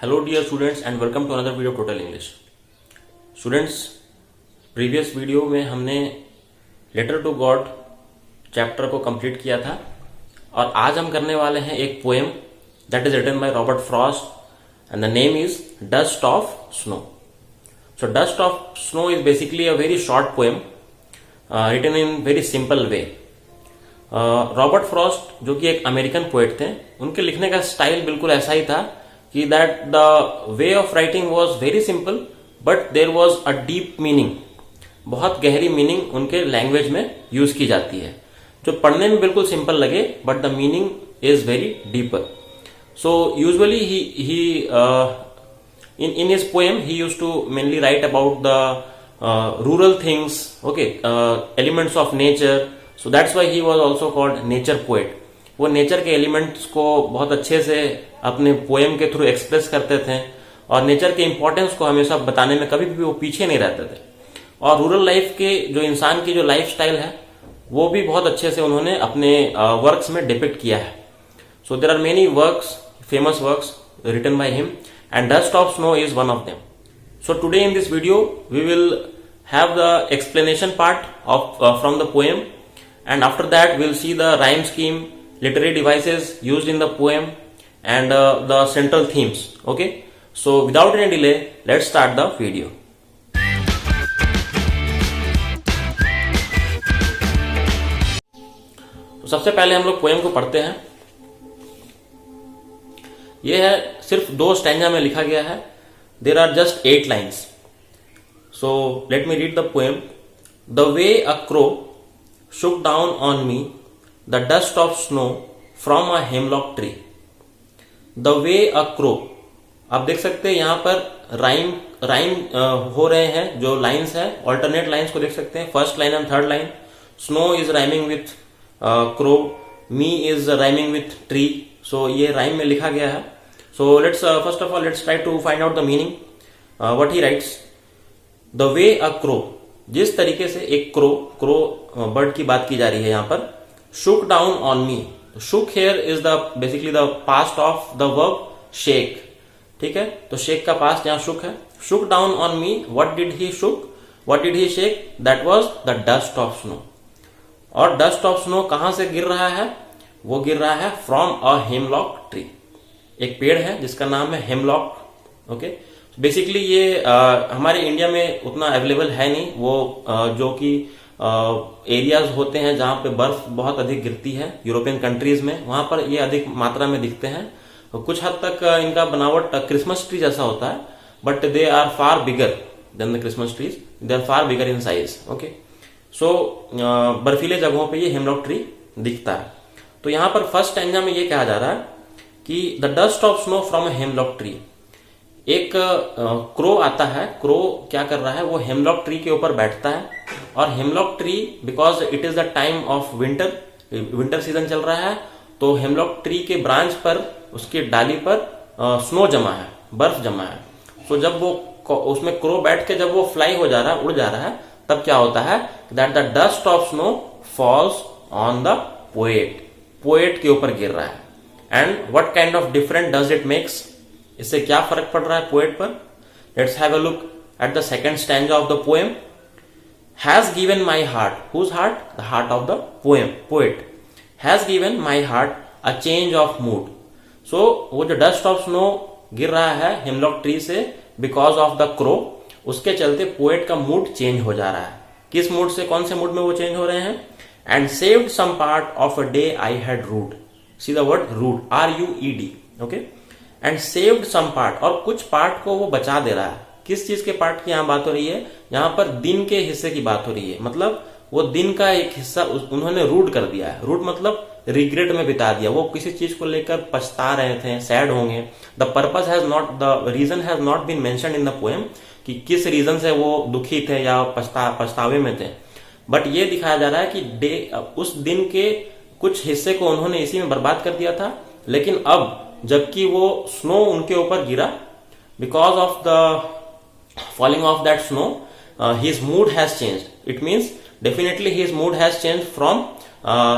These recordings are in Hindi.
Hello dear students and welcome to another video of Total English. Students, previous video में हमने लेटर टू गॉड चैप्टर को कंप्लीट किया था और आज हम करने वाले हैं एक poem that is written by Robert Frost and the name is dust of snow. So dust of snow is basically a very short poem written in very simple way. Robert Frost जो कि एक अमेरिकन पोएट थे, उनके लिखने का स्टाइल बिल्कुल ऐसा ही था कि that the way of writing was very simple but there was a deep meaning. बहुत गहरी मीनिंग उनके लैंग्वेज में यूज की जाती है जो पढ़ने में बिल्कुल सिंपल लगे but the meaning is very deeper. So usually he in his poem he used to mainly write about the rural things, elements of nature. So that's why he was also called nature poet. वो नेचर के एलिमेंट्स को बहुत अच्छे से अपने पोएम के थ्रू एक्सप्रेस करते थे और नेचर के इंपॉर्टेंस को हमेशा बताने में कभी भी वो पीछे नहीं रहते थे. और रूरल लाइफ के जो इंसान की जो लाइफ स्टाइल है वो भी बहुत अच्छे से उन्होंने अपने वर्क्स में डिपिक्ट किया है. So there are many works, famous works written by him and Dust of Snow is one of them. So today in this video we will have the explanation part of from the poem, and after that we'll see the rhyme scheme, literary devices used in the poem and the central themes. Okay, so without any delay let's start the video. तो सबसे पहले हम लोग पोएम को पढ़ते हैं. यह है सिर्फ 2 स्टैंजा में लिखा गया है. There are just 8 lines. So let me read the poem. The way a crow shook down on me the dust of snow from a hemlock tree. The way a crow. आप देख सकते हैं यहाँ पर राइम हो रहे हैं. जो लाइन्स है ऑल्टरनेट लाइन्स को देख सकते हैं. First line and third line. Snow is rhyming with crow, me is rhyming with tree. So ये राइम में लिखा गया है. So let's first of all let's try to find out the meaning. What he writes. The way a crow, जिस तरीके से एक क्रो बर्ड की बात की जा रही है यहाँ पर. Shook down on me. Shook here is the basically the past of the verb shake. ठीक है, तो शेक का पास्ट यहाँ शुक है. Shook down on me. What did he shook, what did he shake? That was the dust of snow. और डस्ट ऑफ स्नो कहां से गिर रहा है? वो गिर रहा है फ्रॉम अ हेमलॉक ट्री. एक पेड़ है जिसका नाम है हेमलॉक. ओके, बेसिकली ये हमारे इंडिया में उतना अवेलेबल है नहीं. वो जो कि एरियाज होते हैं जहां पे बर्फ बहुत अधिक गिरती है यूरोपियन कंट्रीज में, वहां पर ये अधिक मात्रा में दिखते हैं. कुछ हद तक इनका बनावट क्रिसमस ट्री जैसा होता है but they are far bigger than the Christmas trees. They are far bigger in size. Okay, so बर्फीले जगहों पे ये हेमलॉक ट्री दिखता है. तो यहां पर फर्स्ट स्टैंजा में ये कहा जा रहा है कि the dust of snow from a hemlock tree. एक क्रो आता है. क्रो क्या कर रहा है? वो हेमलॉक ट्री के ऊपर बैठता है. और hemlock tree because it is the time of winter, winter season चल रहा है, तो हेमलॉक ट्री के ब्रांच पर, उसकी डाली पर स्नो जमा है, बर्फ जमा है. तो जब वो उसमें क्रो बैठ के जब वो फ्लाई हो जा रहा है, उड़ जा रहा है, तब क्या होता है? That the dust of snow falls on the poet. Poet के ऊपर गिर रहा है. And what kind of different does it makes? इससे क्या फर्क पड़ रहा है पोएट पर? Let's have a look at the second stanza of the poem. Has given my heart. Whose heart? The heart of the poem, poet. Has given my heart a change of mood. So वो जो डस्ट ऑफ स्नो गिर रहा है हेमलॉक ट्री से बिकॉज ऑफ द क्रो, उसके चलते पोएट का मूड चेंज हो जा रहा है. किस मूड से, कौन से मूड में वो चेंज हो रहे हैं? And saved some part of a day I had rued. See the word rued, RUED. Okay, and saved some part. और कुछ पार्ट को वो बचा दे रहा है. किस चीज के पार्ट की यहाँ बात हो रही है? यहाँ पर दिन के हिस्से की बात हो रही है. मतलब वो दिन का एक हिस्सा उन्होंने रूड कर दिया है. रूड मतलब रिग्रेट में बिता दिया. वो किसी चीज को लेकर पछता रहे थे, सैड होंगे. The purpose has not, the reason has not been mentioned in the poem कि किस रीजन से वो दुखी थे या पछतावे में थे. बट ये दिखाया जा रहा है कि उस दिन के कुछ हिस्से को उन्होंने इसी में बर्बाद कर दिया था. लेकिन अब जबकि वो स्नो उनके ऊपर गिरा, because of the falling of that snow, his mood has changed. It means definitely his mood has changed from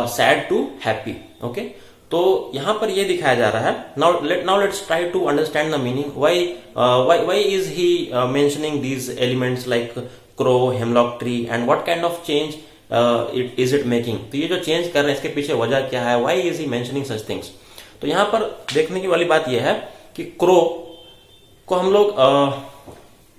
sad to happy. Okay, तो यहां पर ये दिखाया जा रहा है, now let's try to understand the meaning, why is he mentioning these elements like crow, hemlock tree, and what kind of change it is it making. तो ये जो चेंज कर रहे हैं इसके पीछे वजह क्या है, why is he mentioning such things. तो यहां पर देखने की वाली बात यह है कि क्रो को हम लोग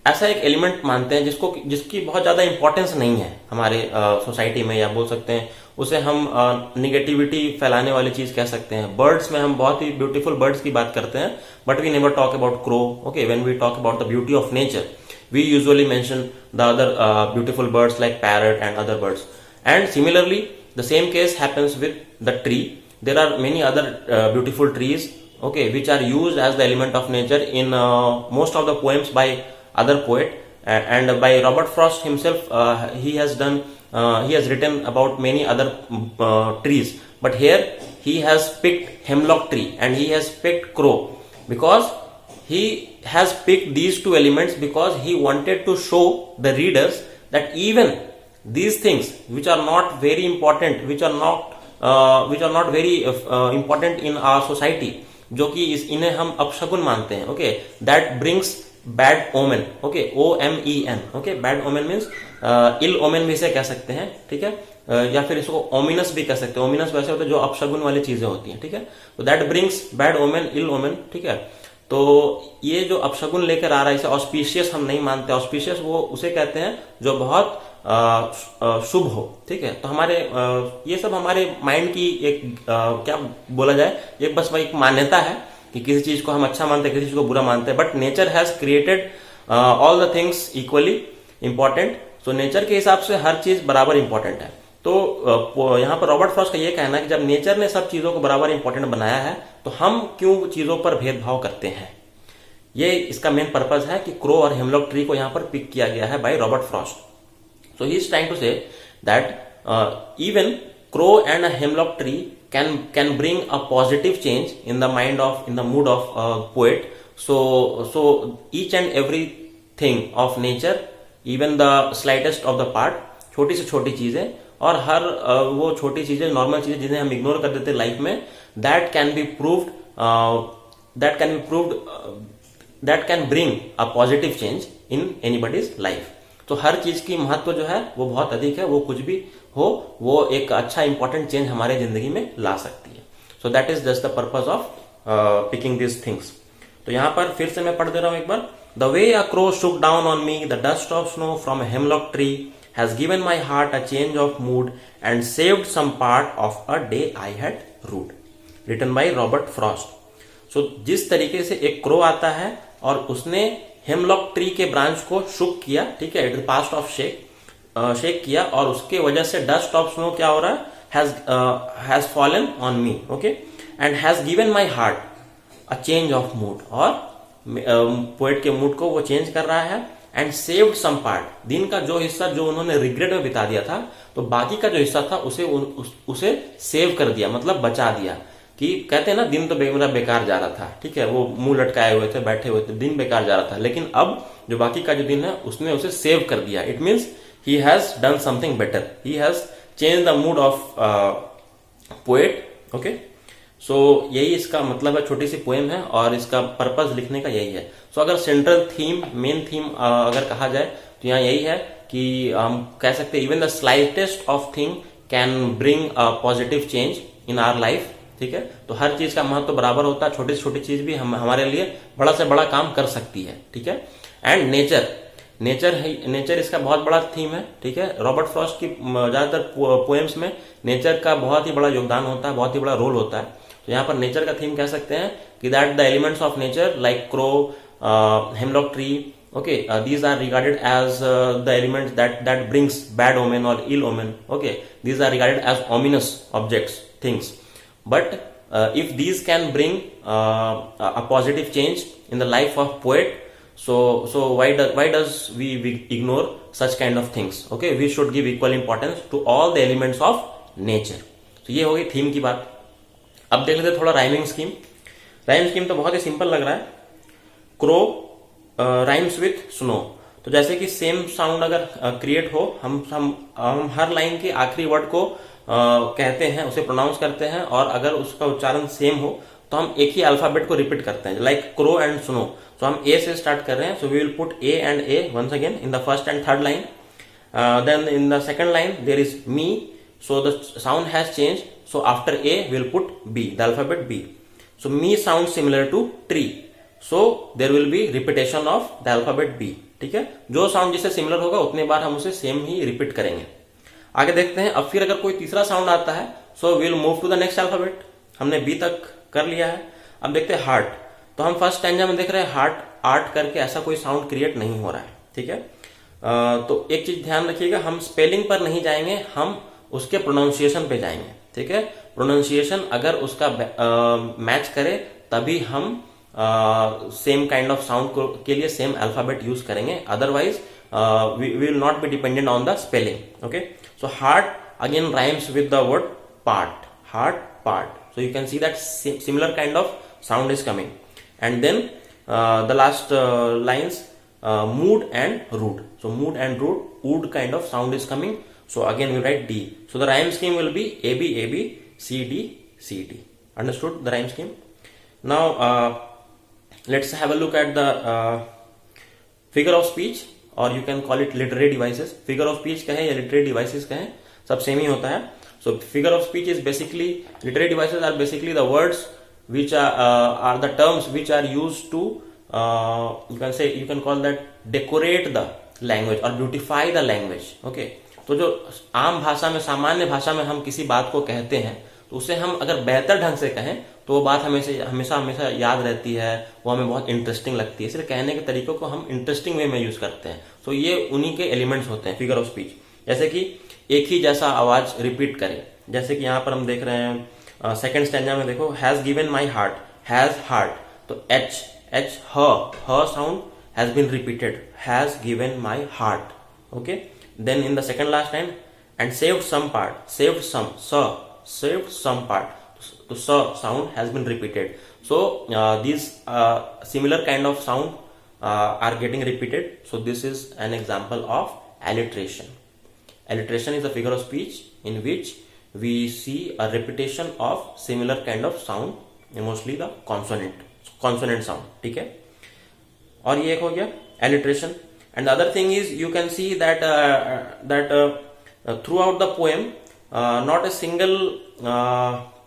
ऐसा एक एलिमेंट मानते हैं जिसकी बहुत ज्यादा इंपॉर्टेंस नहीं है हमारे सोसाइटी में, या बोल सकते हैं उसे हम निगेटिविटी फैलाने वाली चीज कह सकते हैं। बर्ड्स में हम बहुत ही ब्यूटीफुल बर्ड्स की बात करते हैं, but we never talk about crow. Okay, when we talk about the beauty of nature we usually mention the other beautiful birds like parrot and other birds. And similarly, the same case happens with the tree. There are many other beautiful trees, okay, which are used as the element of nature in most of the poems by other poet, and by Robert Frost himself. He has written about many other trees, but here he has picked hemlock tree and he has picked crow, because he has picked these two elements because he wanted to show the readers that even these things which are not very important, which are not very important in our society, जो कि इन्हें हम अपशगुन मानते हैं, okay, that brings bad omen, okay, OMEN, okay, bad omen means ill omen भी इसे कह सकते हैं, ठीक है, या फिर इसको ओमिनस भी कह सकते हैं। ओमिनस वैसे होते हैं जो अपशगुन वाली चीजें होती हैं, ठीक है, तो that brings bad omen, ill omen, ठीक है। तो ये जो अपशगुन लेकर आ रहा है इसे ऑस्पिशियस हम नहीं मानते। ऑस्पिशियस वो उसे कहते हैं जो बहुत शुभ हो, ठीक है। तो हमारे ये सब हमारे माइंड की एक क्या बोला जाए, ये बस एक मान्यता है कि किसी चीज को हम अच्छा मानते हैं, किसी चीज को बुरा मानते हैं, but nature has created all the things equally important. So nature के हिसाब से हर चीज बराबर इंपॉर्टेंट है। तो यहाँ पर रॉबर्ट फ्रॉस्ट का ये कहना है कि जब नेचर ने सब चीजों को बराबर इंपॉर्टेंट बनाया है तो हम क्यों चीजों पर भेदभाव करते हैं। ये इसका मेन पर्पज है कि क्रो और हेमलॉक ट्री को यहाँ पर पिक किया गया है by Robert Frost. So he is trying to say that even crow and a hemlock tree can bring a positive change in the mood of a poet. So each and everything of nature, even the slightest of the part, छोटी से छोटी चीजें और हर वो छोटी चीजें, नॉर्मल चीजें जिन्हें हम इग्नोर कर देते लाइफ में, that can be proved that can bring a positive change in anybody's life. तो हर चीज की महत्व जो है वो बहुत अधिक है, वो कुछ भी हो वो एक अच्छा इंपॉर्टेंट चेंज हमारे जिंदगी में ला सकती है। So that is just the purpose of picking this things. तो यहां पर फिर से मैं पढ़ दे रहा हूं एक बार। The way a crow shook down on me, the dust of snow from a hemlock tree has given my heart a change of mood and saved some part of a day I had rued. Written by Robert Frost. So जिस तरीके से एक क्रो आता है और उसने हेमलॉक ट्री के ब्रांच को शुक किया, ठीक है, इट पास्ट ऑफ शेक किया, और उसके वजह से डस्ट ऑफ स्नो क्या हो रहा है, has fallen on me, okay, and has given my heart a change of mood, और पोएट के मूड को वो चेंज कर रहा है, एंड सेव्ड सम पार्ट, दिन का जो हिस्सा जो उन्होंने रिग्रेट में बिता दिया था, तो बाकी का जो हिस्सा था उसे सेव कर दिया, मतलब बचा दिया। कि कहते हैं ना, दिन तो मेरा बेकार जा रहा था, ठीक है, वो मुंह लटकाए हुए थे, बैठे हुए थे, दिन बेकार जा रहा था, लेकिन अब जो बाकी का जो दिन है उसने उसे सेव कर दिया। It means he has done something better, he has change the mood of poet, okay. So यही इसका मतलब है, छोटी सी पोएम है और इसका पर्पज लिखने का यही है। सो अगर सेंट्रल थीम, मेन थीम अगर कहा जाए तो यहाँ यही है कि हम कह सकते हैं even the slightest of thing can bring a positive change in our life, ठीक है। तो हर चीज का महत्व तो बराबर होता है, छोटी से छोटी चीज भी हमारे लिए बड़ा से बड़ा काम कर सकती है, ठीक है। एंड नेचर इसका बहुत बड़ा थीम है, ठीक है। रॉबर्ट फ्रॉस्ट की ज्यादातर पोएम्स में नेचर का बहुत ही बड़ा योगदान होता है, बहुत ही बड़ा रोल होता है। तो यहाँ पर नेचर का थीम कह सकते हैं कि that the elements of nature like crow, hemlock tree, okay, these are regarded as the elements that brings bad omen or ill omen, okay, these are regarded as ominous objects, things, but if these can bring a positive change in the life of poet, so why does we ignore such kind of things, okay, we should give equal importance to all the elements of nature. तो ये हो गई थीम की बात। अब देख लेते थोड़ा राइमिंग स्कीम। राइम स्कीम तो बहुत ही सिंपल लग रहा है। क्रो राइम्स विथ स्नो, तो जैसे कि सेम साउंड अगर क्रिएट हो, हम हर लाइन के आखिरी वर्ड को कहते हैं, उसे प्रोनाउंस करते हैं, और अगर उसका उच्चारण सेम हो तो हम एक ही अल्फाबेट को रिपीट करते हैं, like crow and snow. So हम ए से स्टार्ट कर रहे हैं, so we will put A and A once again in the first and third line. Then in the second line there is me, so the sound has changed, so after A we will put B, the alphabet B. So me sounds similar to tree, so there will be repetition of the alphabet B. ठीक है, जो साउंड जिससे सिमिलर होगा उतने बार हम उसे सेम ही रिपीट करेंगे. आगे देखते हैं. अब फिर अगर कोई तीसरा साउंड आता है, so we will move to the next alphabet. हमने बी तक कर लिया है. अब देखते हैं हार्ट. तो हम फर्स्ट स्टैंजा में देख रहे हैं हार्ट आर्ट करके ऐसा कोई साउंड क्रिएट नहीं हो रहा है. ठीक है, तो एक चीज ध्यान रखिएगा, हम स्पेलिंग पर नहीं जाएंगे, हम उसके प्रोनाउंसिएशन पे जाएंगे. ठीक है, प्रोनाउंसिएशन अगर उसका मैच करे तभी हम सेम काइंड ऑफ साउंड के लिए सेम अल्फाबेट यूज करेंगे, otherwise we will not be dependent on the spelling. Okay, so heart again rhymes with the word part, heart part. So you can see that similar kind of sound is coming. And then the last lines, mood and root. So mood and root, wood kind of sound is coming. So again we write D. So the rhyme scheme will be AB, AB, CD, CD. Understood the rhyme scheme? Now let's have a look at the figure of speech, or you can call it literary devices. Figure of speech कहें या literary devices कहें, सब सेम ही होता है. So figure of speech is basically, literary devices are basically the words which are the terms which are used to you can call that decorate the language or beautify the language. Okay, तो जो आम भाषा में, सामान्य भाषा में हम किसी बात को कहते हैं, तो उसे हम अगर बेहतर ढंग से कहें तो वो बात हमेशा याद रहती है, वो हमें बहुत इंटरेस्टिंग लगती है. इसलिए कहने के तरीकों को हम इंटरेस्टिंग वे में यूज करते हैं. तो ये उन्हीं के एलिमेंट्स होते हैं फिगर ऑफ स्पीच. जैसे कि एक ही जैसा आवाज रिपीट करें, जैसे कि यहाँ पर हम देख रहे हैं सेकेंड स्टैंजा में, देखो has given my heart, has heart, तो H her sound has been repeated, has given my heart. Okay, then in the second last line, and saved some part, saved some part, so sound has been repeated. So these similar kind of sound are getting repeated. So this is an example of alliteration. Alliteration is a figure of speech in which we see a repetition of similar kind of sound, mostly the consonant sound. ठीक है, और ये एक हो गया alliteration. And the other thing is you can see that throughout the poem not a single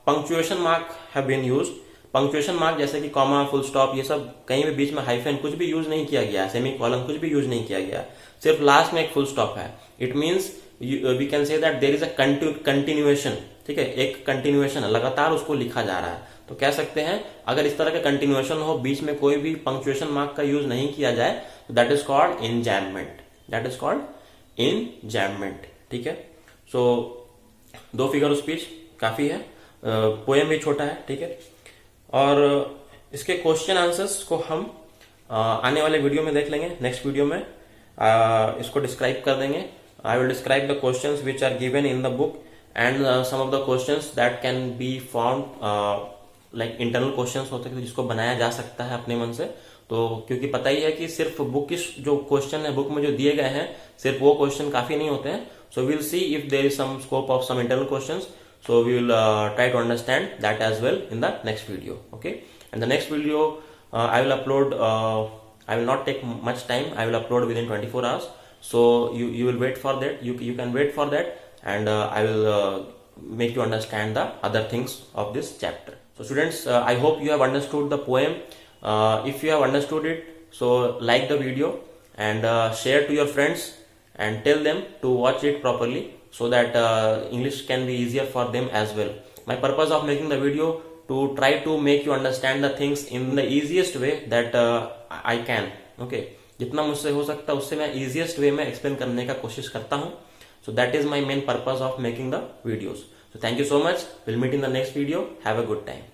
punctuation mark have been used. punctuation mark जैसे कि comma, full stop, ये सब कहीं भी बीच में हाइफन कुछ भी यूज नहीं किया गया, सेमी कॉलन कुछ भी यूज नहीं किया गया, सिर्फ लास्ट में एक फुल स्टॉप है. It means we can say that there is a continuation. ठीक है, एक कंटिन्यूएशन, लगातार उसको लिखा जा रहा है. तो कह सकते हैं अगर इस तरह का कंटिन्यूएशन हो, बीच में कोई भी पंक्चुएशन मार्क का यूज नहीं किया जाए, तो that is called enjambment. That is called enjambment. ठीक है, सो 2 फिगर ऑफ स्पीच काफी है, पोएम भी छोटा है. ठीक है, और इसके क्वेश्चन आंसर्स को हम आने वाले वीडियो में देख लेंगे. नेक्स्ट वीडियो में इसको डिस्क्राइब कर देंगे. I will describe the questions which are given in the book and some of the questions that can be found like internal questions होते हैं जिसको बनाया जा सकता है अपने मन से. तो क्योंकि पता ही है कि सिर्फ बुक की जो क्वेश्चन है, बुक में जो दिए गए हैं, सिर्फ वो क्वेश्चन काफी नहीं होते हैं. So we will see if there is some scope of some internal questions. So we will try to understand that as well in the next video. Okay, and the next video I will upload. I will not take much time. I will upload within 24 hours. So you will wait for that. You can wait for that, and I will make you understand the other things of this chapter. So students, I hope you have understood the poem. If you have understood it, so like the video and share to your friends and tell them to watch it properly, so that English can be easier for them as well. My purpose of making the video to try to make you understand the things in the easiest way that I can. Okay, जितना मुझसे हो सकता है उससे मैं easiest way में explain करने का कोशिश करता हूँ. So that is my main purpose of making the videos. So thank you so much. We'll meet in the next video. Have a good time.